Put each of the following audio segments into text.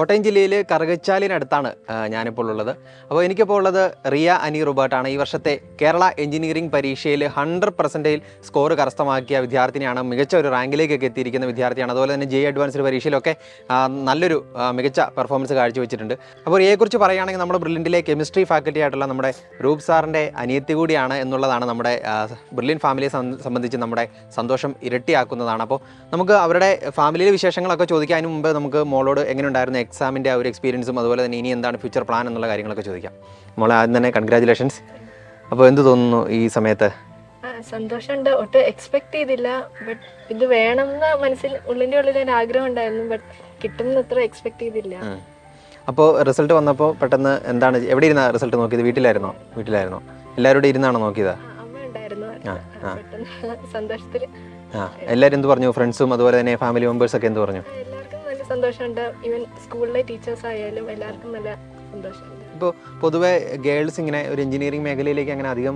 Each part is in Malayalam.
കോട്ടയം ജില്ലയിൽ കറുകച്ചാലിനടുത്താണ് ഞാനിപ്പോൾ ഉള്ളത്. അപ്പോൾ എനിക്കിപ്പോൾ ഉള്ളത് റിയ അനി റോബർട്ടാണ്. ഈ വർഷത്തെ കേരള എഞ്ചിനീയറിംഗ് പരീക്ഷയിൽ 100% സ്കോർ കരസ്ഥമാക്കിയ വിദ്യാർത്ഥിനിയാണ്. മികച്ച ഒരു റാങ്കിലേക്കൊക്കെ എത്തിയിരിക്കുന്ന വിദ്യാർത്ഥിയാണ്. അതുപോലെ തന്നെ ജെ അഡ്വാൻസ്ഡ് പരീക്ഷയിലൊക്കെ നല്ലൊരു മികച്ച പെർഫോമൻസ് കാഴ്ചവെച്ചിട്ടുണ്ട്. അപ്പോൾ റിയയെക്കുറിച്ച് പറയുകയാണെങ്കിൽ നമ്മുടെ ബ്രില്യൻറ്റിലെ കെമിസ്ട്രി ഫാക്കൽറ്റി ആയിട്ടുള്ള നമ്മുടെ രൂപ് സാറിൻ്റെ അനിയത്തി കൂടിയാണ് എന്നുള്ളതാണ് നമ്മുടെ ബ്രില്യൻ ഫാമിലിയെ സംബന്ധിച്ച് നമ്മുടെ സന്തോഷം ഇരട്ടിയാക്കുന്നതാണ്. അപ്പോൾ നമുക്ക് അവരുടെ ഫാമിലിയിലെ വിശേഷങ്ങളൊക്കെ ചോദിക്കാനും മുമ്പ് നമുക്ക് മോളോട് എങ്ങനെയുണ്ടായിരുന്നു എക്സാമിൻ്റെ ആ ഒരു എക്സ്പീരിയൻസും അതുപോലെ തന്നെ ഇനി എന്താണ് ഫ്യൂച്ചർ പ്ലാൻ എന്നുള്ള കാര്യങ്ങളൊക്കെ ചോദിക്കാം. മോളെ ആദ്യം തന്നെ കൺഗ്രാജുലേഷൻസ്. അപ്പോൾ എന്ത് തോന്നുന്നു ഈ സമയത്ത്? സന്തോഷമുണ്ട്. ഒട്ടും എക്സ്പെക്ട് ചെയ്തില്ല. ബട്ട് ഇത് വേണമെന്ന് ഉള്ളിൻ്റെ ഉള്ളിൽ ഒരു ആഗ്രഹം ഉണ്ടായിരുന്നു. ബട്ട് കിട്ടുമെന്ന് അത്ര എക്സ്പെക്ട് ചെയ്തില്ല. അപ്പോൾ റിസൾട്ട് വന്നപ്പോൾ പെട്ടെന്ന് എന്താണ്, എവിടെ ഇരുന്നാ റിസൾട്ട് നോക്കിയത്? വീട്ടിലായിരുന്നോ? എല്ലാവരോടും ഇരുന്നാണോ നോക്കിയത്? അമ്മ ഉണ്ടായിരുന്നു. സന്തോഷത്തിൽ എല്ലാവരും എന്ത് പറഞ്ഞു? ഫ്രണ്ട്സും അതുപോലെ തന്നെ ഫാമിലി മെമ്പേഴ്സൊക്കെ എന്ത് പറഞ്ഞു? എല്ലാവർക്കും നല്ല സന്തോഷമുണ്ട്. ഈവൻ സ്കൂളിലെ ടീച്ചേഴ്സ് ആയാലും എല്ലാവർക്കും നല്ല സന്തോഷമുണ്ട്. ഇപ്പോൾ പൊതുവെ ഗേൾസ് ഇങ്ങനെ ഒരു എഞ്ചിനീയറിംഗ് മേഖലയിലേക്ക് അങ്ങനെ അധികം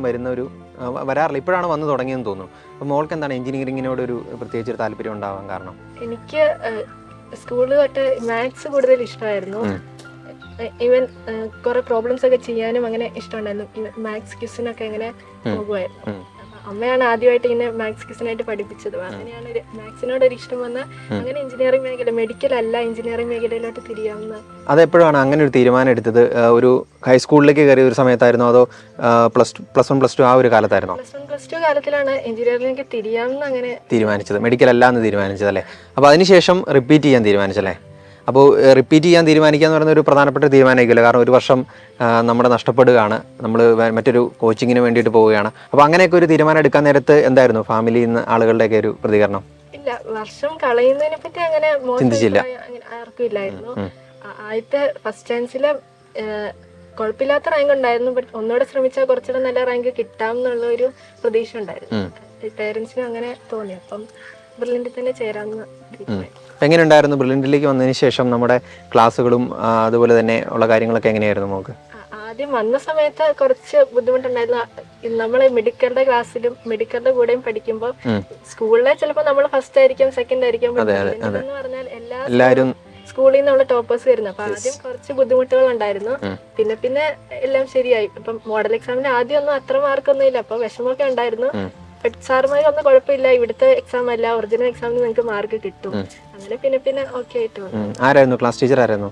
വരാറില്ല. ഇപ്പോഴാണ് വന്നു തുടങ്ങിയെന്ന് തോന്നുന്നു. അപ്പോൾ മോൾക്ക് എന്താണ് എഞ്ചിനീയറിങ്ങിനോടൊരു പ്രത്യേകിച്ചൊരു താല്പര്യം ഉണ്ടാവാൻ കാരണം? എനിക്ക് സ്കൂളിൽ തൊട്ട് മാത്സ് കൂടുതൽ ഇഷ്ടമായിരുന്നു. ഈവൻ കുറെ പ്രോബ്ലംസ് ഒക്കെ ചെയ്യാനും അങ്ങനെ ഇഷ്ടമുണ്ടായിരുന്നു. മാത്സ് ക്വിസിനൊക്കെ അങ്ങനെ പോകുമായിരുന്നു. അമ്മയാണ് ആദ്യമായിട്ട് ഇങ്ങനെ മാത്സ് ക്വിസിനായിട്ട് പഠിപ്പിച്ചത്. അങ്ങനെയാണ് മാത്സിനോട് ഒരു ഇഷ്ടം വന്ന അങ്ങനെ എഞ്ചിനീയറിംഗ് മേഖല, മെഡിക്കൽ അല്ല എഞ്ചിനീയറിംഗ് മേഖലയിലോട്ട് തിരിയാവുന്ന. അതെപ്പോഴാണ് അങ്ങനെ ഒരു തീരുമാനം എടുത്തത്? ഒരു ഹൈസ്കൂളിലേക്ക് കയറിയ ഒരു സമയത്തായിരുന്നോ അതോ പ്ലസ് ടു ആ ഒരു കാലത്തായിരുന്നോ? പ്ലസ് ടു കാലത്തിലാണ് എഞ്ചിനീയറിംഗിലേക്ക് തിരിയാവുന്ന അങ്ങനെ തീരുമാനിച്ചത്. മെഡിക്കൽ അല്ല എന്ന് തീരുമാനിച്ചത് അല്ലേ? അപ്പോൾ അതിനുശേഷം റിപ്പീറ്റ് ചെയ്യാൻ തീരുമാനിച്ചല്ലേ? അപ്പോൾ റിപ്പീറ്റ് ചെയ്യാൻ തീരുമാനിക്കുക എന്ന് പറയുന്ന ഒരു പ്രധാനപ്പെട്ട തീരുമാനമായിരിക്കില്ല. കാരണം ഒരു വർഷം നമ്മുടെ നഷ്ടപ്പെടുകയാണ്, നമ്മൾ മറ്റൊരു കോച്ചിങ്ങിന് വേണ്ടിയിട്ട് പോവുകയാണ്. അപ്പോൾ അങ്ങനെയൊക്കെ ഒരു തീരുമാനം എടുക്കാൻ നേരത്ത് എന്തായിരുന്നു ഫാമിലിയിൽ നിന്ന് ആളുകളുടെയൊക്കെ ഒരു പ്രതികരണം? ഇല്ല, വർഷം കളയുന്നതിനെ പറ്റി അങ്ങനെ ചിന്തിച്ചില്ല, ആർക്കും ഇല്ലായിരുന്നു. ആദ്യത്തെ ഫസ്റ്റ് ചാൻസിൽ കുഴപ്പമില്ലാത്ത റാങ്ക് ഉണ്ടായിരുന്നു. ബട്ട് ഒന്നുകൂടെ ശ്രമിച്ചാൽ കുറച്ചുകൂടെ നല്ല റാങ്ക് കിട്ടാം എന്നുള്ള ഒരു പ്രതീക്ഷ ഉണ്ടായിരുന്നു. പേരൻസിനും അങ്ങനെ തോന്നി. അപ്പം ബ്രില്യൻറ്റിൽ തന്നെ ചേരാമെന്ന്. എങ്ങനെ ഉണ്ടായിരുന്നു ബ്രില്യൻറ്റിലേക്ക് വന്നതിന് ശേഷം നമ്മുടെ ക്ലാസ്സുകളും അതുപോലെ തന്നെ ഉള്ള കാര്യങ്ങളൊക്കെ എങ്ങനെയായിരുന്നു നമുക്ക്? ആദ്യം വന്ന സമയത്ത് കുറച്ച് ബുദ്ധിമുട്ടുണ്ടായിരുന്നു. നമ്മള് മെഡിക്കലിന്റെ ക്ലാസ്സിലും മെഡിക്കലിന്റെ കൂടെയും പഠിക്കുമ്പോൾ സ്കൂളിലെ ചിലപ്പോൾ നമ്മൾ ഫസ്റ്റ് ആയിരിക്കും, സെക്കൻഡ് ആയിരിക്കും. എന്ന് പറഞ്ഞാൽ എല്ലാവരും സ്കൂളിൽ നിന്നുള്ള ടോപ്പേഴ്സ് വരുന്നത്. അപ്പൊ ആദ്യം കുറച്ച് ബുദ്ധിമുട്ടുകൾ ഉണ്ടായിരുന്നു. പിന്നെ എല്ലാം ശരിയായി. ഇപ്പം മോഡൽ എക്സാമിന് ആദ്യം ഒന്നും അത്ര മാർക്കൊന്നും ഇല്ല. അപ്പൊ വിഷമമൊക്കെ ഉണ്ടായിരുന്നു. സാറുമാര് ഒന്നും കുഴപ്പമില്ല, ഇവിടുത്തെ എക്സാം അല്ല, ഒറിജിനൽ എക്സാമിന് നിങ്ങൾക്ക് മാർക്ക് കിട്ടും. അങ്ങനെ പിന്നെ ഓക്കെ ആയിട്ട് വന്നു. ആരായിരുന്നു ക്ലാസ് ടീച്ചർ? ആരായിരുന്നു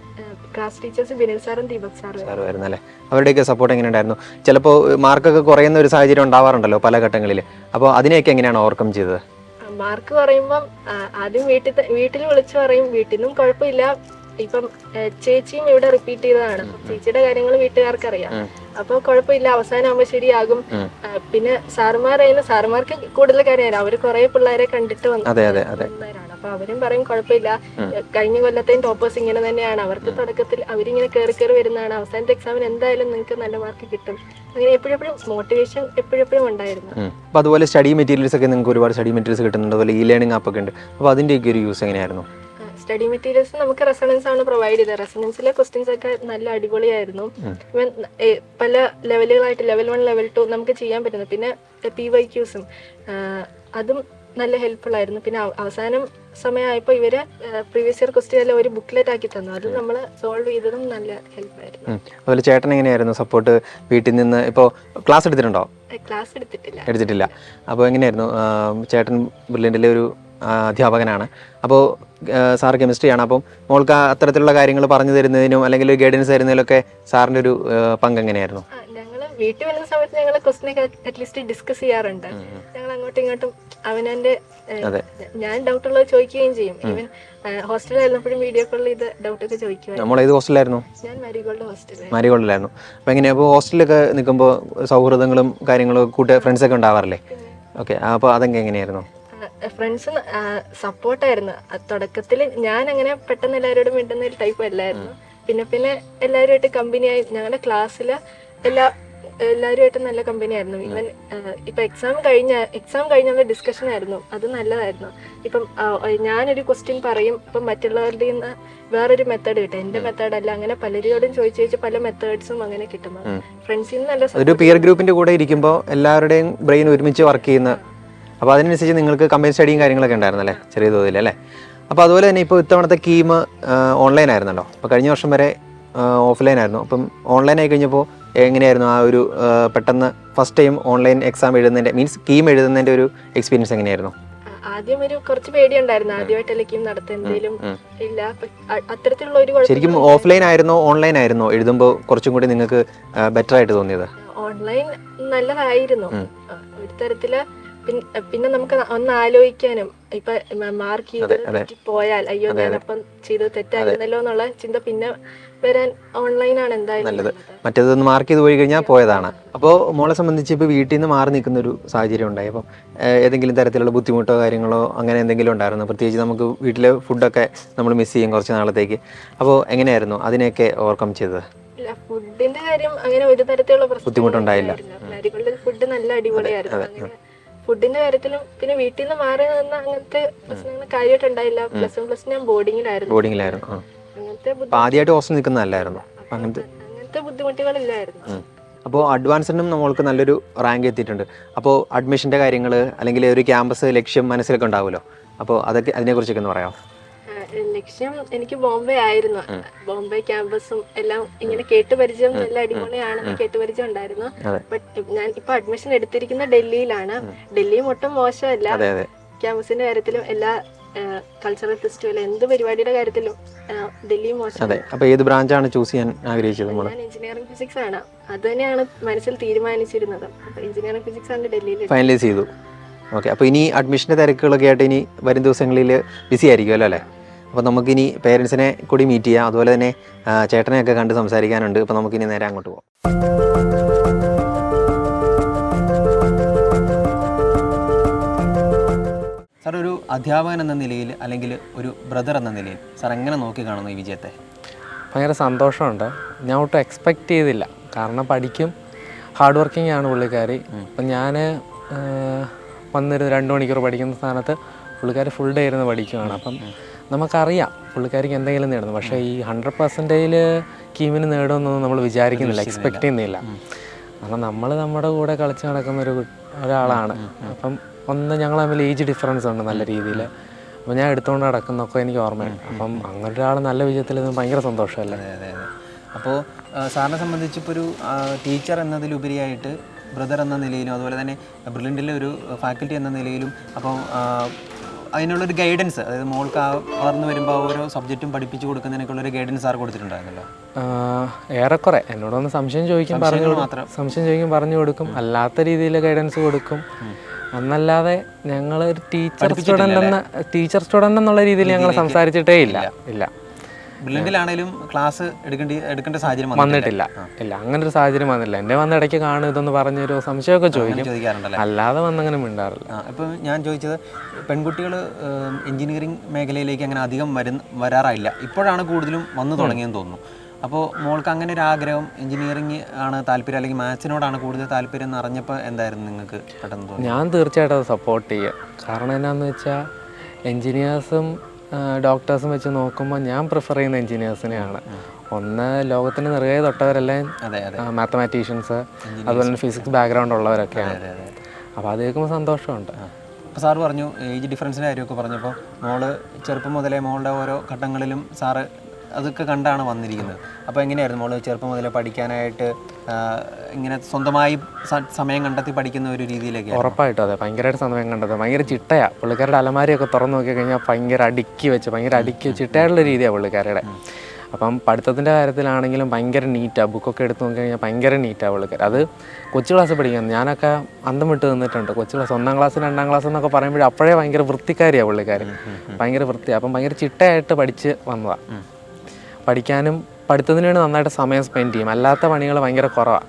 ക്ലാസ് ടീച്ചേഴ്സ്? ബിനിൽ സാറും ദീപക് സാറും ആയിരുന്നല്ലേ? അവരുടെയൊക്കെ സപ്പോർട്ട് എങ്ങനെ ഉണ്ടായിരുന്നു? ചിലപ്പോൾ മാർക്കൊക്കെ കുറയുന്ന ഒരു സാഹചര്യം ഉണ്ടാവാറുണ്ടല്ലോ പല ഘട്ടങ്ങളിൽ. അപ്പോൾ അതിനെയൊക്കെ എങ്ങനെയാണ് ഓവർകം ചെയ്തത്? മാർക്ക് പറയുമ്പം ആദ്യം വീട്ടിൽ വിളിച്ചു പറയും. വീട്ടിൽ നിന്നും കുഴപ്പമില്ല. ഇപ്പം ചേച്ചിയും ഇവിടെ റിപ്പീറ്റ് ചെയ്തതാണ്. ചേച്ചിയുടെ കാര്യങ്ങൾ വീട്ടുകാർക്ക് അറിയാം. അപ്പൊ കുഴപ്പമില്ല, അവസാനം ആകുമ്പോ ശരിയാകും. പിന്നെ സാറുമാർക്ക് കൂടുതൽ കാര്യമാണ്. അവര് കുറെ പിള്ളേരെ കണ്ടിട്ട് വന്നവരാണ്. അപ്പൊ അവരും പറയും കുഴപ്പമില്ല, കഴിഞ്ഞ കൊല്ലത്തെയും ടോപ്പേഴ്സ് ഇങ്ങനെ തന്നെയാണ്. അവർക്ക് തുടക്കത്തിൽ അവരിങ്ങനെ കയറി വരുന്നതാണ്. അവസാനത്തെ എക്സാമിന് എന്തായാലും നിങ്ങൾക്ക് നല്ല മാർക്ക് കിട്ടും. അങ്ങനെ എപ്പോഴും മോട്ടിവേഷൻ എപ്പോഴും ഉണ്ടായിരുന്നു. അപ്പൊ അതുപോലെ സ്റ്റഡി മെറ്റീരിയൽസ് ഒക്കെ നിങ്ങൾക്ക് ഒരുപാട് സ്റ്റഡി മെറ്റീരിയൽസ് കിട്ടുന്നുണ്ട്. അതുപോലെ ഇ ലേണിംഗ് ആപ്പ് ഒക്കെ ഉണ്ട്. അപ്പൊ അതിന്റെയൊക്കെ ഒരു യൂസ് എങ്ങനെയായിരുന്നു? സ്റ്റഡി മെറ്റീരിയൽസ് നമുക്ക് റെസണൻസ് ആണ് പ്രൊവൈഡ് ചെയ്തത്. റെസണൻസിലെ ക്വസ്റ്റ്യൻസ് ഒക്കെ നല്ല അടിപൊളിയായിരുന്നു. ഇവൻ പല ലെവലുകളായിട്ട് ലെവൽ 1, ലെവൽ 2 നമുക്ക് ചെയ്യാൻ പറ്റുന്നു. പിന്നെ PYQസും അതും നല്ല ഹെൽപ്ഫുൾ ആയിരുന്നു. പിന്നെ അവസാനം സമയമായപ്പോൾ ഇവര് പ്രീവിയസ് ഇയർ ക്വസ്റ്റ്യൻ എല്ലാം ഒരു ബുക്ക്ലെറ്റ് ആക്കി തന്നു. അത് നമ്മൾ സോൾവ് ചെയ്തതും നല്ല ഹെൽപ്പായിരുന്നു. അതുപോലെ ചേട്ടൻ എങ്ങനെയായിരുന്നു സപ്പോർട്ട് വീട്ടിൽ നിന്ന്? ഇപ്പോൾ ക്ലാസ് എടുത്തിട്ടുണ്ടോ? ക്ലാസ് എടുത്തിട്ടില്ല. അപ്പോൾ എങ്ങനെയായിരുന്നു? ചേട്ടൻ ബ്രില്യൻറ്റിലെ ഒരു അധ്യാപകനാണ്. അപ്പോൾ സാർ കെമിസ്ട്രിയാണ്. അപ്പം മോൾക്ക് അത്തരത്തിലുള്ള കാര്യങ്ങൾ പറഞ്ഞു തരുന്നതിനും അല്ലെങ്കിൽ ഗൈഡൻസ് തരുന്നതിലൊക്കെ സാറിൻ്റെ ഒരു പങ്ക് എങ്ങനെയായിരുന്നു? ഞങ്ങൾ വീട്ടിൽ വരുന്ന സമയത്ത് ഞങ്ങൾ ക്വസ്റ്റ്യനൊക്കെ അറ്റ്ലീസ്റ്റ് ഡിസ്കസ് ചെയ്യാറുണ്ട്. ഞങ്ങൾ അങ്ങോട്ടും ഇങ്ങോട്ടും അവനെ ഞാൻ ഡൗട്ടുള്ളത് ചോദിക്കുകയും ചെയ്യും. ഈവൻ ഹോസ്റ്റലിലായിരുന്നപ്പോഴും വീഡിയോ കോളിൽ ഇത് ഡൗട്ടൊക്കെ ചോദിക്കുമായിരുന്നു. നമ്മൾ ഏത് ഹോസ്റ്റലായിരുന്നു? ഞാൻ മാരിഗോൾഡിലായിരുന്നു. അപ്പോൾ എങ്ങനെയാ അപ്പോൾ ഹോസ്റ്റലിലൊക്കെ നിൽക്കുമ്പോൾ സൗഹൃദങ്ങളും കാര്യങ്ങളും ഫ്രണ്ട്സൊക്കെ ഉണ്ടാവാറില്ലേ? ഓക്കെ, അപ്പോൾ അതൊക്കെ എങ്ങനെയായിരുന്നു? ഫ്രണ്ട്സ് സപ്പോർട്ടായിരുന്നു. തുടക്കത്തിൽ ഞാൻ അങ്ങനെ പെട്ടെന്ന് എല്ലാവരോടും മിണ്ടുന്ന ഒരു ടൈപ്പ് അല്ലായിരുന്നു. പിന്നെ എല്ലാവരുമായിട്ട് കമ്പനിയായി. ഞങ്ങളുടെ ക്ലാസ്സിൽ എല്ലാവരുമായിട്ടും നല്ല കമ്പനിയായിരുന്നു. ഈവൻ ഇപ്പൊ എക്സാം കഴിഞ്ഞുള്ള ഡിസ്കഷൻ ആയിരുന്നു. അത് നല്ലതായിരുന്നു. ഇപ്പം ഞാനൊരു ക്വസ്റ്റ്യൻ പറയും, ഇപ്പം മറ്റുള്ളവരുടെ നിന്ന് വേറൊരു മെത്തേഡ് കിട്ടും. എന്റെ മെത്തേഡ് അല്ല. അങ്ങനെ പലരോടും ചോദിച്ചു പല മെത്തേഡ്സും അങ്ങനെ കിട്ടുന്നത്. ഫ്രണ്ട്സിൽ നിന്ന് നല്ല ഒരു പിയർ ഗ്രൂപ്പിന്റെ കൂടെ ഇരിക്കുമ്പോൾ എല്ലാവരുടെയും ബ്രെയിൻ ഒരുമിച്ച് വർക്ക് ചെയ്യുന്ന, അപ്പോൾ അതിനനുസരിച്ച് നിങ്ങൾക്ക് കമ്പൈൻ സ്റ്റഡിയും കാര്യങ്ങളൊക്കെ ഉണ്ടായിരുന്നല്ലേ ചെറിയ തോതിൽ അല്ലേ? അപ്പോൾ അതുപോലെ തന്നെ ഇപ്പോൾ ഇത്തവണത്തെ കീം ഓൺലൈൻ ആയിരുന്നല്ലോ. അപ്പോൾ കഴിഞ്ഞ വർഷം വരെ ഓഫ്ലൈൻ ആയിരുന്നു. അപ്പം ഓൺലൈൻ ആയി കഴിഞ്ഞപ്പോൾ എങ്ങനെയായിരുന്നു ആ ഒരു പെട്ടെന്ന് ഫസ്റ്റ് ടൈം ഓൺലൈൻ എക്സാം എഴുതുന്നതിൻ്റെ മീൻസ് കീം എഴുതുന്നതിൻ്റെ ഒരു എക്സ്പീരിയൻസ് എങ്ങനെയായിരുന്നു? ആദ്യം ഒരു കുറച്ച് പേടിയുണ്ടായിരുന്നു, ആദ്യമായിട്ടല്ലേ കീം നടത്താൻ, എന്തെങ്കിലും ഇല്ല അത്തരത്തിലുള്ള ഒരു ശരിക്കും ഓഫ്ലൈൻ ആയിരുന്നോ ഓൺലൈൻ ആയിരുന്നോ എഴുതുമ്പോൾ കുറച്ചും കൂടി നിങ്ങൾക്ക് ബെറ്റർ ആയിട്ട് തോന്നിയത്? ഓൺലൈൻ നല്ലതായിരുന്നു ഒരു തരത്തില്. പിന്നെ നമുക്ക് ഒന്ന് ആലോചിക്കാനും, ഇപ്പൊ മാർക്ക് ചെയ്ത് പോയാൽ അയ്യോ ഞാനപ്പം ചെയ്ത് തെറ്റായിരുന്നല്ലോ എന്നുള്ള ചിന്ത പിന്നെ വരാൻ ഓൺലൈനാണ് എന്തായാലും നല്ലത്. മറ്റേതൊന്ന് മാർക്ക് ചെയ്ത് പോയി കഴിഞ്ഞാൽ പോയതാണ്. അപ്പോൾ മോളെ സംബന്ധിച്ച് ഇപ്പോൾ വീട്ടിൽ നിന്ന് മാറി നിൽക്കുന്ന ഒരു സാഹചര്യം ഉണ്ടായി. അപ്പം ഏതെങ്കിലും തരത്തിലുള്ള ബുദ്ധിമുട്ടോ കാര്യങ്ങളോ അങ്ങനെ എന്തെങ്കിലും ഉണ്ടായിരുന്നു? പ്രത്യേകിച്ച് നമുക്ക് വീട്ടിലെ ഫുഡൊക്കെ നമ്മൾ മിസ് ചെയ്യും കുറച്ച് നാളത്തേക്ക്. അപ്പോൾ എങ്ങനെയായിരുന്നു അതിനെയൊക്കെ ഓവർകം ചെയ്തത്? ഫുഡിന്റെ കാര്യം അങ്ങനെ ഒരു തരത്തിലുള്ള ബുദ്ധിമുട്ടുണ്ടായില്ല. ഫുഡ് നല്ല അടിപൊളിയായിരുന്നു. ഫുഡിന്റെ കാര്യത്തിലും പിന്നെ വീട്ടിൽ നിന്ന് മാറി നിന്ന അങ്ങനത്തെ പ്രശ്നങ്ങൾ കാര്യമായിട്ടുണ്ടായില്ല. പ്ലസ് ഞാൻ ബോർഡിങ്ങിലായിരുന്നു. ആദ്യമായിട്ട് ഹോസ്റ്റൽ നിൽക്കുന്നതല്ലായിരുന്നു, അങ്ങനത്തെ ബുദ്ധിമുട്ടുകളില്ലായിരുന്നു. അപ്പോൾ അഡ്വാൻസിനും നമ്മൾക്ക് നല്ലൊരു റാങ്ക് എത്തിയിട്ടുണ്ട്. അപ്പോൾ അഡ്മിഷൻ്റെ കാര്യങ്ങൾ അല്ലെങ്കിൽ ഒരു ക്യാമ്പസ് ലക്ഷ്യം മനസ്സിലൊക്കെ ഉണ്ടാവുമല്ലോ. അപ്പോൾ അതൊക്കെ അതിനെക്കുറിച്ചൊക്കെ ഒന്ന് പറയാം. ലക്ഷ്യം എനിക്ക് ബോംബെ ആയിരുന്നു. ബോംബെ ക്യാമ്പസും എല്ലാം ഇങ്ങനെ കേട്ടുപരിചയം നല്ല അടിപൊളിയാണെന്ന് കേട്ടുപരിചയം ഉണ്ടായിരുന്നു. ബട്ട് ഞാൻ ഇപ്പൊ അഡ്മിഷൻ എടുത്തിരിക്കുന്ന ഡൽഹിയിലാണ്. ഡൽഹിയും ഒട്ടും മോശമല്ല. ക്യാമ്പസിന്റെ കാര്യത്തിലും എല്ലാ കൾച്ചറൽ ഫെസ്റ്റിവൽ എന്ത് പരിപാടിയുടെ കാര്യത്തിലും ഡൽഹിയും മോശം. അപ്പോൾ ഏത് ബ്രാഞ്ചാണ് ചൂസ് ചെയ്യാൻ ആഗ്രഹിച്ചത്? ഞാൻ എഞ്ചിനീയറിംഗ് ഫിസിക്സ് ആണ്. അത് തന്നെയാണ് മനസ്സിൽ തീരുമാനിച്ചിരുന്നത്. എഞ്ചിനീയറിംഗ് ഫിസിക്സ് ആണ് ഡൽഹിയിൽ ഫൈനലൈസ് ചെയ്തു. ഓക്കെ. അപ്പോൾ ഇനി അഡ്മിഷൻ്റെ തിരക്കുകളൊക്കെ ആയിട്ട് ഇനി വരും ദിവസങ്ങളിൽ ബിസി ആയിരിക്കുമല്ലോ അല്ലേ? അപ്പോൾ നമുക്കിനി പേരൻസിനെ കൂടി മീറ്റ് ചെയ്യാം. അതുപോലെ തന്നെ ചേട്ടനെയൊക്കെ കണ്ട് സംസാരിക്കാനുണ്ട്. അപ്പോൾ നമുക്കിനി നേരെ അങ്ങോട്ട് പോകാം. സാർ, ഒരു അധ്യാപകൻ എന്ന നിലയിൽ അല്ലെങ്കിൽ ഒരു ബ്രദർ എന്ന നിലയിൽ സാർ എങ്ങനെ നോക്കി കാണുന്നു ഈ വിജയത്തെ? ഭയങ്കര സന്തോഷമുണ്ട്. ഞാൻ ഒട്ടും എക്സ്പെക്റ്റ് ചെയ്തില്ല. കാരണം പഠിക്കും, ഹാർഡ് വർക്കിംഗ് ആണ് പുള്ളിക്കാരി. അപ്പം ഞാൻ വന്നൊരു 2 മണിക്കൂർ പഠിക്കുന്ന സ്ഥാനത്ത് പുള്ളിക്കാരി ഫുൾ ഡേ ഇരുന്ന് പഠിക്കുകയാണ്. അപ്പം നമുക്കറിയാം പുള്ളിക്കാരിക്ക് എന്തെങ്കിലും നേടുന്നു. പക്ഷേ ഈ 100% കീമിന് നേടുമെന്നൊന്നും നമ്മൾ വിചാരിക്കുന്നില്ല, എക്സ്പെക്റ്റ് ചെയ്യുന്നില്ല. കാരണം നമ്മൾ നമ്മുടെ കൂടെ കളിച്ച് നടക്കുന്ന ഒരാളാണ്. അപ്പം ഞങ്ങൾ തമ്മിൽ ഏജ് ഡിഫറൻസ് ഉണ്ട് നല്ല രീതിയിൽ. അപ്പോൾ ഞാൻ എടുത്തുകൊണ്ട് നടക്കുന്നതൊക്കെ എനിക്ക് ഓർമ്മയുണ്ട്. അപ്പം അങ്ങനെ ഒരാൾ നല്ല വിജയത്തിൽ നിന്ന് ഭയങ്കര സന്തോഷമല്ലേ? അതെ. അപ്പോൾ സാറിനെ സംബന്ധിച്ച് ഇപ്പോൾ ഒരു ടീച്ചർ എന്നതിലുപരിയായിട്ട് ബ്രദർ എന്ന നിലയിലും അതുപോലെ തന്നെ ബ്രില്യൻറ്റിലെ ഒരു ഫാക്കൽറ്റി എന്ന നിലയിലും അപ്പോൾ അതിനുള്ളൊരു ഗൈഡൻസ്, അതായത് മോൾക്ക് വളർന്നു വരുമ്പോൾ ഓരോ സബ്ജക്റ്റും പഠിപ്പിച്ച് കൊടുക്കുന്നതിനൊക്കെയുള്ളൊരു ഗൈഡൻസ് സാർ കൊടുത്തിട്ടുണ്ടായിരുന്നല്ലോ? ഏറെക്കുറെ എന്നോടൊന്ന് സംശയം ചോദിക്കും പറഞ്ഞു കൊടുക്കും. അല്ലാത്ത രീതിയിൽ ഗൈഡൻസ് കൊടുക്കും. എന്നല്ലാതെ ഞങ്ങൾ ഒരു ടീച്ചർ സ്റ്റുഡൻ്റ് എന്നുള്ള രീതിയിൽ ഞങ്ങൾ സംസാരിച്ചിട്ടേ ഇല്ല. ബ്രില്യൻറ്റിലാണെങ്കിലും ക്ലാസ് എടുക്കേണ്ട സാഹചര്യം വന്നിട്ടില്ല. അങ്ങനെ ഒരു സാഹചര്യം വന്നില്ല. എൻ്റെ വന്ന ഇടയ്ക്ക് കാണും ഇതൊന്ന് പറഞ്ഞൊരു സംശയമൊക്കെ ചോദിക്കാറുണ്ടല്ലോ, അല്ലാതെ വന്നങ്ങനെ മിണ്ടാറില്ല. ഇപ്പം ഞാൻ ചോദിച്ചത്, പെൺകുട്ടികൾ എഞ്ചിനീയറിംഗ് മേഖലയിലേക്ക് അങ്ങനെ അധികം വരാറില്ല. ഇപ്പോഴാണ് കൂടുതലും വന്നു തുടങ്ങിയെന്ന് തോന്നുന്നു. അപ്പോൾ മോൾക്ക് അങ്ങനെ ഒരു ആഗ്രഹം, എഞ്ചിനീയറിംഗ് ആണ് താല്പര്യം അല്ലെങ്കിൽ മാത്സിനോടാണ് കൂടുതൽ താല്പര്യം എന്ന് അറിഞ്ഞപ്പോൾ എന്തായിരുന്നു നിങ്ങൾക്ക് പെട്ടെന്ന് തോന്നുന്നത്? ഞാൻ തീർച്ചയായിട്ടും അത് സപ്പോർട്ട് ചെയ്യുക. കാരണം എന്നാന്ന് വെച്ചാൽ എൻജിനീയേഴ്സും ഡോക്ടേഴ്സും വെച്ച് നോക്കുമ്പോൾ ഞാൻ പ്രിഫർ ചെയ്യുന്ന എൻജിനീയേഴ്സിനെയാണ്. ഒന്ന്, ലോകത്തിന് നിറയെ തൊട്ടവരെല്ലാം മാത്തമാറ്റീഷ്യൻസ് അതുപോലെ തന്നെ ഫിസിക്സ് ബാക്ക്ഗ്രൗണ്ട് ഉള്ളവരൊക്കെയാണ്. അപ്പോൾ അത് കേൾക്കുമ്പോൾ സന്തോഷമുണ്ട്. അപ്പോൾ സാറ് പറഞ്ഞു ഏജ് ഡിഫറൻസിൻ്റെ കാര്യമൊക്കെ പറഞ്ഞപ്പോൾ മോള് ചെറുപ്പം മുതലേ മോളുടെ ഓരോ ഘട്ടങ്ങളിലും സാറ് അതൊക്കെ കണ്ടാണ് വന്നിരിക്കുന്നത്. അപ്പോൾ എങ്ങനെയായിരുന്നു മോള് ചെറുപ്പം മുതലേ പഠിക്കാനായിട്ട് ഇങ്ങനെ സ്വന്തമായി സമയം കണ്ടെത്തി പഠിക്കുന്ന ഒരു രീതിയിലേക്ക്? ഉറപ്പായിട്ടും അതെ, ഭയങ്കരമായിട്ട് സമയം കണ്ടെത്തുക. ഭയങ്കര ചിട്ടയാണ് പുള്ളിക്കാരുടെ. അലമാരിയൊക്കെ തുറന്നു നോക്കി കഴിഞ്ഞാൽ ഭയങ്കര അടുക്കി വെച്ച് ചിട്ടയായിട്ടുള്ള രീതിയാണ് പുള്ളിക്കാരുടെ. അപ്പം പഠിത്തത്തിൻ്റെ കാര്യത്തിലാണെങ്കിലും ഭയങ്കര നീറ്റാണ്. ബുക്കൊക്കെ എടുത്ത് നോക്കി കഴിഞ്ഞാൽ ഭയങ്കര നീറ്റാണ് പുള്ളിക്കാർ. അത് കൊച്ചു ക്ലാസ് പഠിക്കുന്നത് ഞാനൊക്കെ അന്തം വിട്ട് നിന്നിട്ടുണ്ട്. കൊച്ചു ക്ലാസ് 1ാം ക്ലാസ് 2ാം ക്ലാസ് എന്നൊക്കെ പറയുമ്പോൾ അപ്പോഴേ ഭയങ്കര വൃത്തിക്കാരിയാണ് പുള്ളിക്കാർ. ഭയങ്കര വൃത്തിയാണ്. അപ്പം ഭയങ്കര ചിട്ടയായിട്ട് പഠിച്ച് വന്നതാണ്. പഠിക്കാനും പഠിത്തത്തിന് വേണ്ടി നന്നായിട്ട് സമയം സ്പെൻഡ് ചെയ്യും. അല്ലാത്ത പണികൾ ഭയങ്കര കുറവാണ്.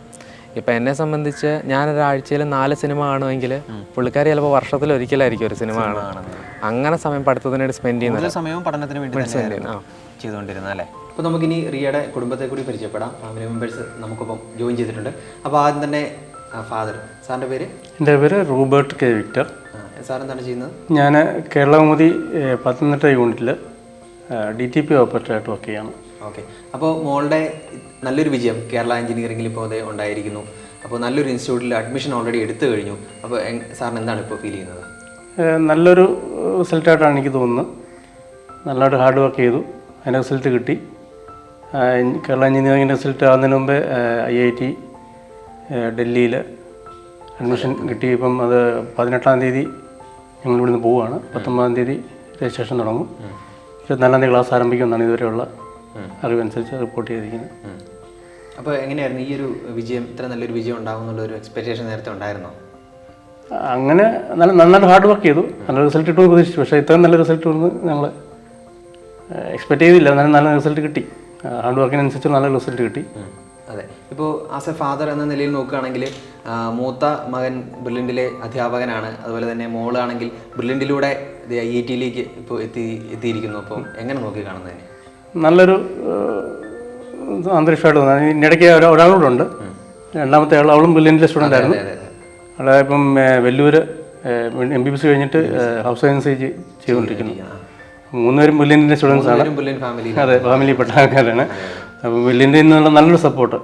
ഇപ്പം എന്നെ സംബന്ധിച്ച് ഞാനൊരാഴ്ചയിൽ 4 സിനിമ കാണുമെങ്കിൽ പുള്ളിക്കാരി ചിലപ്പോൾ വർഷത്തിലൊരിക്കലായിരിക്കും ഒരു സിനിമ കാണുന്നത്. അങ്ങനെ സമയം പഠിത്തത്തിന് വേണ്ടി സ്പെൻഡ് ചെയ്യുന്നത്, സമയവും പഠനത്തിന് വേണ്ടി ചെയ്തുകൊണ്ടിരുന്നത് അല്ലേ? അപ്പോൾ നമുക്കിനി റിയയുടെ കുടുംബത്തെ കൂടി പരിചയപ്പെടാം. ഫാമിലി മെമ്പേഴ്സ് നമുക്കിപ്പം ജോയിൻ ചെയ്തിട്ടുണ്ട്. അപ്പോൾ ആദ്യം തന്നെ ഫാദർ, സാറിൻ്റെ പേര്? എൻ്റെ പേര് റോബർട്ട് കെ വിക്ടർ. സാർ എന്താണ് ചെയ്യുന്നത്? ഞാൻ കേരളകൗമുദി പത്തനംതിട്ട യൂണിറ്റിൽ DTP ഓപ്പറേറ്ററായിട്ട് വർക്ക് ചെയ്യാണ്. ഓക്കെ. അപ്പോൾ മോളുടെ നല്ലൊരു വിജയം കേരള എഞ്ചിനീയറിംഗിൽ ഇപ്പോൾ അത് ഉണ്ടായിരിക്കുന്നു. അപ്പോൾ നല്ലൊരു ഇൻസ്റ്റിറ്റ്യൂട്ടിൽ അഡ്മിഷൻ ഓൾറെഡി എടുത്തു കഴിഞ്ഞു. അപ്പോൾ സാറിന് എന്താണ് ഇപ്പോൾ ഫീൽ ചെയ്യുന്നത്? നല്ലൊരു റിസൾട്ടായിട്ടാണ് എനിക്ക് തോന്നുന്നത്. നല്ലതായിട്ട് ഹാർഡ് വർക്ക് ചെയ്തു. അതിൻ്റെ റിസൾട്ട് കിട്ടി. കേരള എഞ്ചിനീയറിംഗിൻ്റെ റിസൾട്ട് ആകുന്നതിന് മുമ്പേ IIT ഡൽഹിയിൽ അഡ്മിഷൻ കിട്ടി. ഇപ്പം അത് 18-ാം തീയതി ഞങ്ങൾ ഇവിടുന്ന് പോവുകയാണ്. 19-ാം തീയതി രജിസ്ട്രേഷൻ തുടങ്ങും. 24-ാം തീയതി ക്ലാസ് ആരംഭിക്കുമെന്നാണ് ഇതുവരെയുള്ള അറിവനുസരിച്ച് റിപ്പോർട്ട് ചെയ്തിരിക്കുന്നത്. അപ്പോൾ എങ്ങനെയായിരുന്നു ഈ ഒരു വിജയം, ഇത്ര നല്ലൊരു വിജയം ഉണ്ടാകും എന്നുള്ളൊരു എക്സ്പെക്റ്റേഷൻ നേരത്തെ ഉണ്ടായിരുന്നോ? അങ്ങനെ നന്നായിട്ട് ഹാർഡ് വർക്ക് ചെയ്തു. നല്ല റിസൾട്ട് കിട്ടുമെന്ന് പ്രതീക്ഷിച്ചു. പക്ഷേ ഇത്രയും നല്ല റിസൾട്ട് വന്ന് ഞങ്ങൾ എക്സ്പെക്റ്റ് ചെയ്തില്ല. എന്നാലും നല്ല റിസൾട്ട് കിട്ടി. ഹാർഡ് വർക്കിനനുസരിച്ച് നല്ല റിസൾട്ട് കിട്ടി. അതെ. ഇപ്പോൾ ആസ് എ ഫാദർ എന്ന നിലയിൽ നോക്കുകയാണെങ്കിൽ മൂത്ത മകൻ ബ്രില്യൻറ്റിലെ അധ്യാപകനാണ്. അതുപോലെ തന്നെ മോളാണെങ്കിൽ ബ്രില്യൻറ്റിലൂടെ IITയിലേക്ക് ഇപ്പോൾ എത്തിയിരിക്കുന്നു. അപ്പം എങ്ങനെ നോക്കി കാണുന്നതിന്? നല്ലൊരു അന്തരീക്ഷമായിട്ട് തോന്നുന്നു. ഇതിനിടയ്ക്ക് ഒരാളൂടെ ഉണ്ട്. രണ്ടാമത്തെ ആൾ, അവളും ബ്രില്യൻറ്റിലെ സ്റ്റുഡൻ്റ് ആയിരുന്നു. അവിടെ ഇപ്പം വെല്ലൂർ MBBS കഴിഞ്ഞിട്ട് ഹൗസ് സയൻസ് ചെയ്തുകൊണ്ടിരിക്കുന്നു. 3 പേരും ബ്രില്യൻറ്റിൻ്റെ സ്റ്റുഡൻസ് ആണ്. അതെ, ഫാമിലിയിൽപ്പെട്ട ആൾക്കാരാണ്. അപ്പം ബ്രില്യൻറ്റിൽ നിന്നുള്ള നല്ലൊരു സപ്പോർട്ട്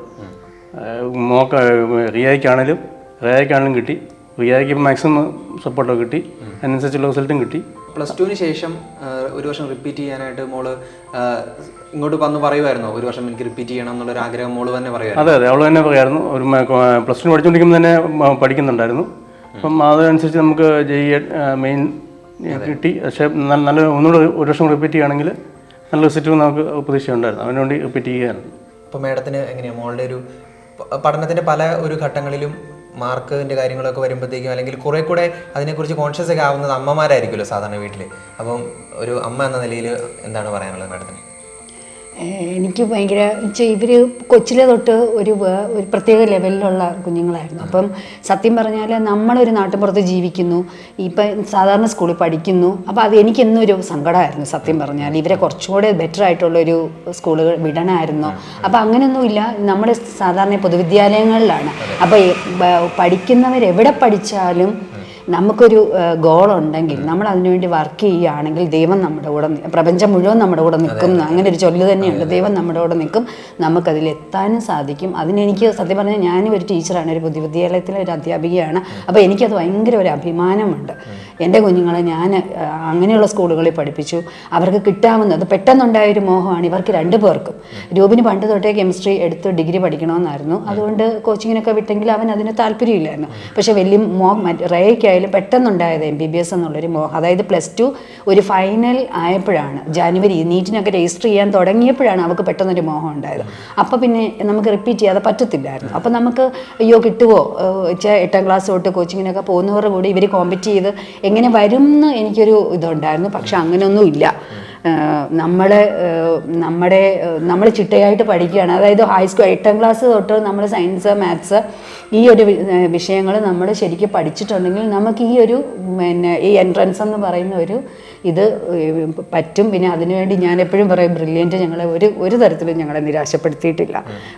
റിയായ്ക്കാണെങ്കിലും കിട്ടി. റിയായ്ക്ക് മാക്സിമം സപ്പോർട്ടൊക്കെ കിട്ടി. അതിനനുസരിച്ചുള്ള റിസൾട്ടും കിട്ടി. +2 ശേഷം ഒരു വർഷം റിപ്പീറ്റ് ചെയ്യാനായിട്ട് മോള് ഇങ്ങോട്ട് വന്ന് പറയുമായിരുന്നോ? ഒരു വർഷം എനിക്ക് റിപ്പീറ്റ് ചെയ്യണം എന്നുള്ളൊരു ആഗ്രഹം മോള് തന്നെ പറയുമായിരുന്നു? അതെ, അവൾ തന്നെ പറയായിരുന്നു. ഒരു +2 പഠിച്ചുകൊണ്ടിരിക്കുമ്പോൾ തന്നെ പഠിക്കുന്നുണ്ടായിരുന്നു. അപ്പം അതനുസരിച്ച് നമുക്ക് മെയിൻ കിട്ടി. പക്ഷേ ഒന്നുകൂടെ ഒരു വർഷം റിപ്പീറ്റ് ചെയ്യുകയാണെങ്കിൽ നല്ല റിസൾട്ട് നമുക്ക് പ്രതീക്ഷയുണ്ടായിരുന്നു. അതിനു വേണ്ടി റിപ്പീറ്റ് ചെയ്യുകയാണ്. ഇപ്പോൾ മാഡത്തിന് എങ്ങനെയാണ് മോളുടെ ഒരു പഠനത്തിൻ്റെ പല ഒരു ഘട്ടങ്ങളിലും മാർക്കിൻ്റെ കാര്യങ്ങളൊക്കെ വരുമ്പോഴത്തേക്കും അല്ലെങ്കിൽ കുറേ കൂടെ അതിനെക്കുറിച്ച് കോൺഷ്യസ് ഒക്കെ ആവുന്നത് അമ്മമാരായിരിക്കുമല്ലോ സാധാരണ വീട്ടിൽ. അപ്പം ഒരു അമ്മ എന്ന നിലയിൽ എന്താണ് പറയാനുള്ളത് മാഡത്തിന്? എനിക്ക് ഭയങ്കര ഇവർ കൊച്ചിലെ തൊട്ട് ഒരു പ്രത്യേക ലെവലിലുള്ള കുഞ്ഞുങ്ങളായിരുന്നു. അപ്പം സത്യം പറഞ്ഞാൽ നമ്മളൊരു നാട്ടിൻപുറത്ത് ജീവിക്കുന്നു, ഇപ്പം സാധാരണ സ്കൂളിൽ പഠിക്കുന്നു. അപ്പോൾ അത് എനിക്കെന്നും ഒരു സങ്കടമായിരുന്നു സത്യം പറഞ്ഞാൽ. ഇവരെ കുറച്ചുകൂടെ ബെറ്റർ ആയിട്ടുള്ളൊരു സ്കൂളുകൾ വിടണമായിരുന്നു. അപ്പോൾ അങ്ങനെയൊന്നുമില്ല. നമ്മൾ സാധാരണ പൊതുവിദ്യാലയങ്ങളിലാണ്. അപ്പോൾ പഠിക്കുന്നവരെവിടെ പഠിച്ചാലും നമുക്കൊരു ഗോളുണ്ടെങ്കിൽ നമ്മൾ അതിനുവേണ്ടി വർക്ക് ചെയ്യുകയാണെങ്കിൽ ദൈവം നമ്മുടെ കൂടെ, പ്രപഞ്ചം മുഴുവൻ നമ്മുടെ കൂടെ നിൽക്കും. അങ്ങനെ ഒരു ചൊല്ല് തന്നെയുണ്ട്, ദൈവം നമ്മുടെ കൂടെ നിൽക്കും, നമുക്കതിലെത്താനും സാധിക്കും. അതിനെനിക്ക് സത്യം പറഞ്ഞാൽ ഞാനും ഒരു ടീച്ചറാണ്, ഒരു പൊതുവിദ്യാലയത്തിലെ ഒരു അധ്യാപികയാണ്. അപ്പോൾ എനിക്കത് ഭയങ്കര ഒരു അഭിമാനമുണ്ട്. എൻ്റെ കുഞ്ഞുങ്ങളെ ഞാൻ അങ്ങനെയുള്ള സ്കൂളുകളിൽ പഠിപ്പിച്ചു. അവർക്ക് കിട്ടാവുന്നത് പെട്ടെന്നുണ്ടായൊരു മോഹമാണ് ഇവർക്ക് 2 പേർക്കും. രൂപിന് പണ്ട് തൊട്ടേ കെമിസ്ട്രി എടുത്ത് ഡിഗ്രി പഠിക്കണമെന്നായിരുന്നു. അതുകൊണ്ട് കോച്ചിങ്ങിനൊക്കെ വിട്ടെങ്കിൽ അവൻ അതിന് താല്പര്യമില്ലായിരുന്നു. പക്ഷേ വലിയ റേയ്ക്കായാലും പെട്ടെന്നുണ്ടായത് MBBS എന്നുള്ളൊരു മോഹം. അതായത് +2 ഒരു ഫൈനൽ ആയപ്പോഴാണ്, ജനുവരി നീറ്റിനൊക്കെ രജിസ്റ്റർ ചെയ്യാൻ തുടങ്ങിയപ്പോഴാണ് അവർക്ക് പെട്ടെന്നൊരു മോഹം ഉണ്ടായത്. അപ്പോൾ പിന്നെ നമുക്ക് റിപ്പീറ്റ് ചെയ്യാതെ പറ്റത്തില്ലായിരുന്നു. അപ്പോൾ നമുക്ക് അയ്യോ കിട്ടുമോ, 8ാം ക്ലാസ് തൊട്ട് കോച്ചിങ്ങിനൊക്കെ പോകുന്നവരുടെ കൂടി ഇവർ കോമ്പറ്റ് ചെയ്ത് എങ്ങനെ വരും എന്ന് എനിക്കൊരു ഇതുണ്ടായിരുന്നു. പക്ഷെ അങ്ങനെയൊന്നും ഇല്ല. നമ്മൾ ചിട്ടയായിട്ട് പഠിക്കുകയാണ്. അതായത് ഹൈസ്കൂൾ 8ാം ക്ലാസ് തൊട്ട് നമ്മൾ സയൻസ്, മാത്സ് ഈ ഒരു വിഷയങ്ങൾ നമ്മൾ ശരിക്കും പഠിച്ചിട്ടുണ്ടെങ്കിൽ നമുക്ക് ഈ ഒരു ഈ എൻട്രൻസ് എന്ന് പറയുന്ന ഒരു ഇത് പറ്റും. പിന്നെ അതിനുവേണ്ടി ഞാൻ എപ്പോഴും പറയും, ബ്രില്യൻറ്റ് ഞങ്ങളെ ഒരു തരത്തിലും ഞങ്ങളെ നിരാശപ്പെടുത്തിയിട്ടില്ല.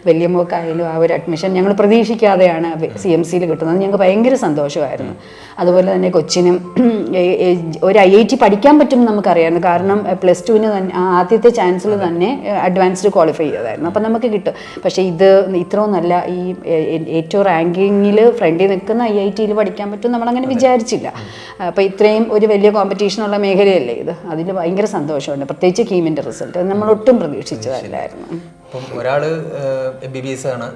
വലിയ മോക്കായാലും ആ ഒരു അഡ്മിഷൻ ഞങ്ങൾ പ്രതീക്ഷിക്കാതെയാണ് CMCയിൽ കിട്ടുന്നത്. ഞങ്ങൾക്ക് ഭയങ്കര സന്തോഷമായിരുന്നു. അതുപോലെ തന്നെ കൊച്ചിനും ഒരു IIT പഠിക്കാൻ പറ്റും നമുക്കറിയാമായിരുന്നു. കാരണം +2 തന്നെ ആദ്യത്തെ ചാൻസിൽ തന്നെ അഡ്വാൻസ്ഡ് ക്വാളിഫൈ ചെയ്തതായിരുന്നു. അപ്പം നമുക്ക് കിട്ടും. പക്ഷേ ഇത് ഇത്രയും നല്ല ഈ ഏറ്റവും റാങ്കിങ്ങിൽ ഫ്രണ്ടിൽ നിൽക്കുന്ന IITയിൽ പഠിക്കാൻ പറ്റും നമ്മളങ്ങനെ വിചാരിച്ചില്ല. അപ്പോൾ ഇത്രയും ഒരു വലിയ കോമ്പറ്റീഷനുള്ള മേഖലയല്ലേ ഇത്. അതിൽ ഭയങ്കര സന്തോഷമുണ്ട്. പ്രത്യേകിച്ച് കീമിൻ്റെ റിസൾട്ട് നമ്മൾ ഒട്ടും പ്രതീക്ഷിച്ചതല്ലായിരുന്നു. അപ്പം ഒരാൾ MBBS ആണ്,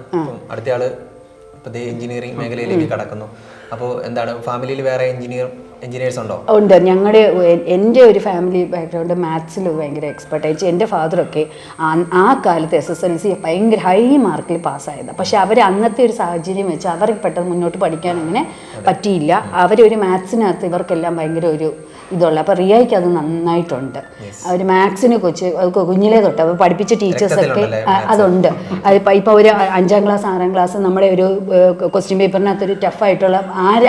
അടുത്ത ആൾ ഇപ്പോൾ എഞ്ചിനീയറിംഗ് മേഖലയിലേക്ക് കടക്കുന്നു. അപ്പോൾ എന്താണ് ഫാമിലിയിൽ വേറെ എഞ്ചിനീയേഴ്സ് ഉണ്ടോ? ഉണ്ട്. എൻ്റെ ഒരു ഫാമിലി ബാക്ക്ഗ്രൗണ്ട് മാത്സിൽ ഭയങ്കര എക്സ്പെർട്ടായിട്ട്. എൻ്റെ ഫാദറൊക്കെ ആ കാലത്ത് SSLC ഭയങ്കര ഹൈ മാർക്കിൽ പാസ്സായത്. പക്ഷെ അവർ അന്നത്തെ ഒരു സാഹചര്യം വെച്ച് അവർ പെട്ടെന്ന് മുന്നോട്ട് പഠിക്കാൻ അങ്ങനെ പറ്റിയില്ല. അവരൊരു മാത്സിനകത്ത് ഇവർക്കെല്ലാം ഭയങ്കര ഒരു ഇതുള്ള. അപ്പോൾ റിയയ്ക്ക് അത് നന്നായിട്ടുണ്ട്. അവർ മാത്സിന് കുഞ്ഞിലേ തൊട്ട് അവർ പഠിപ്പിച്ച ടീച്ചേഴ്സൊക്കെ അതുണ്ട്. ഇപ്പോൾ ഒരു 5ാം ക്ലാസ് 6ാം ക്ലാസ് നമ്മുടെ ഒരു ക്വസ്റ്റ്യൻ പേപ്പറിനകത്തൊരു ടഫായിട്ടുള്ള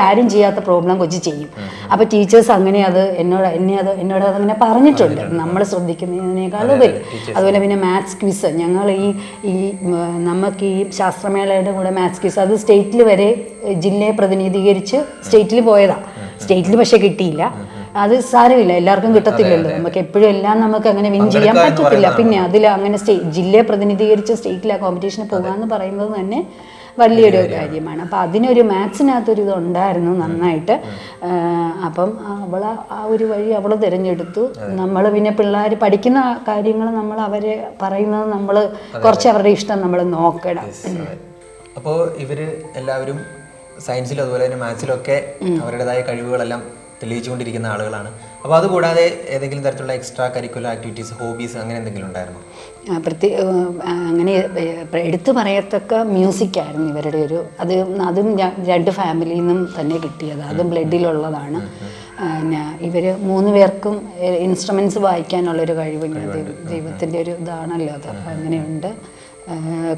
ആരും ചെയ്യാത്ത പ്രോബ്ലം കൊച്ചു ചെയ്യും. അപ്പോൾ ടീച്ചേഴ്സ് അങ്ങനെ അത് എന്നോട് അതങ്ങനെ പറഞ്ഞിട്ടുണ്ട്, നമ്മൾ ശ്രദ്ധിക്കുന്നതിനേക്കാൾ ഉപരി. അതുപോലെ പിന്നെ മാത്സ് ക്വിസ് ഞങ്ങൾ നമുക്ക് ഈ ശാസ്ത്രമേളയുടെ കൂടെ മാത്സ് ക്വിസ് അത് സ്റ്റേറ്റിൽ വരെ ജില്ലയെ പ്രതിനിധീകരിച്ച് സ്റ്റേറ്റിൽ പോയതാണ്. സ്റ്റേറ്റിൽ പക്ഷേ കിട്ടിയില്ല. അത് സാരമില്ല, എല്ലാവർക്കും കിട്ടത്തില്ലല്ലോ. നമുക്ക് എപ്പോഴും എല്ലാം നമുക്ക് അങ്ങനെ വിൻ ചെയ്യാൻ പറ്റത്തില്ല. പിന്നെ അതിൽ അങ്ങനെ ജില്ലയെ പ്രതിനിധീകരിച്ച് സ്റ്റേറ്റിൽ ആ കോമ്പറ്റീഷന് പോകാമെന്ന് പറയുന്നത് തന്നെ വലിയൊരു കാര്യമാണ്. അപ്പം അതിനൊരു മാത്സിനകത്തൊരു ഇതുണ്ടായിരുന്നു നന്നായിട്ട്. അപ്പം അവൾ ആ ഒരു വഴി അവൾ തിരഞ്ഞെടുത്തു. നമ്മൾ പിന്നെ പിള്ളേർ പഠിക്കുന്ന കാര്യങ്ങൾ നമ്മൾ അവരെ പറയുന്നത് നമ്മൾ കുറച്ച് അവരുടെ ഇഷ്ടം നമ്മൾ നോക്കണം. അപ്പോൾ ഇവർ എല്ലാവരും സയൻസിലും അതുപോലെ തന്നെ മാത്സിലും ഒക്കെ അവരുടേതായ കഴിവുകളെല്ലാം തെളിയിച്ചുകൊണ്ടിരിക്കുന്ന ആളുകളാണ്. അപ്പോൾ അതുകൂടാതെ ഏതെങ്കിലും തരത്തിലുള്ള എക്സ്ട്രാ കരിക്കുലർ ആക്ടിവിറ്റീസ്, ഹോബീസ് അങ്ങനെ എന്തെങ്കിലും ഉണ്ടായിരുന്നോ? അങ്ങനെ എടുത്തു പറയത്തക്ക മ്യൂസിക്കായിരുന്നു ഇവരുടെ അതും 2 ഫാമിലിയിൽ നിന്നും തന്നെ കിട്ടിയത്. അതും ബ്ലഡിലുള്ളതാണ്. ഇവർ 3 പേർക്കും ഇൻസ്ട്രുമെൻറ്റ്സ് വായിക്കാനുള്ളൊരു കഴിവ് ദൈവത്തിൻ്റെ ഒരു ഇതാണല്ലോ അത്. അങ്ങനെയുണ്ട്.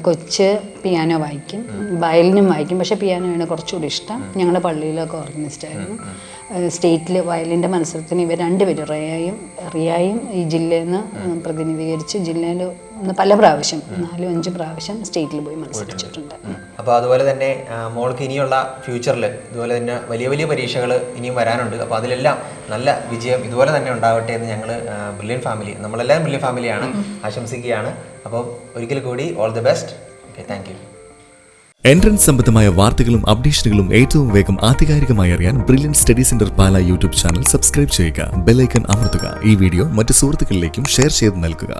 കൊച്ച് പിയാനോ വായിക്കും, വയലിനും വായിക്കും. പക്ഷേ പിയാനോയാണ് കുറച്ചുകൂടി ഇഷ്ടം. ഞങ്ങളുടെ പള്ളിയിലൊക്കെ ഓർഗനിസ്റ്റായിരുന്നു. സ്റ്റേറ്റിൽ വയലിൻ്റെ മത്സരത്തിന് ഇവർ 2 പേരും റിയായും ഈ ജില്ലയിൽ നിന്ന് പ്രതിനിധീകരിച്ച് ജില്ലയിൽ പല പ്രാവശ്യം 4-5 പ്രാവശ്യം സ്റ്റേറ്റിൽ പോയി മത്സരിച്ചിട്ടുണ്ട്. അപ്പോൾ അതുപോലെ തന്നെ മോൾക്ക് ഇനിയുള്ള ഫ്യൂച്ചറിൽ ഇതുപോലെ തന്നെ വലിയ വലിയ പരീക്ഷകൾ ഇനിയും വരാനുണ്ട്. അപ്പോൾ അതിലെല്ലാം നല്ല വിജയം ഇതുപോലെ തന്നെ ഉണ്ടാവട്ടെ എന്ന് ഞങ്ങൾ ബ്രില്യൻ ഫാമിലി, നമ്മളെല്ലാം ബ്രില്യൻ ഫാമിലിയാണ്, ആശംസിക്കുകയാണ്. അപ്പോൾ ഒരിക്കൽ കൂടി all the best. Okay, thank you. Entrance സംബന്ധമായ വാർത്തകളും അപ്ഡേഷനുകളും ഏറ്റവും വേഗം ആധികാരികമായി അറിയാൻ ബ്രില്യൻ സ്റ്റഡി സെന്റർ പാല യൂട്യൂബ് ചാനൽ സബ്സ്ക്രൈബ് ചെയ്യുക. ബെൽ ഐക്കൺ അമർത്തുക. ഈ വീഡിയോ മറ്റ് സുഹൃത്തുക്കളിലേക്കും ഷെയർ ചെയ്ത് നൽകുക.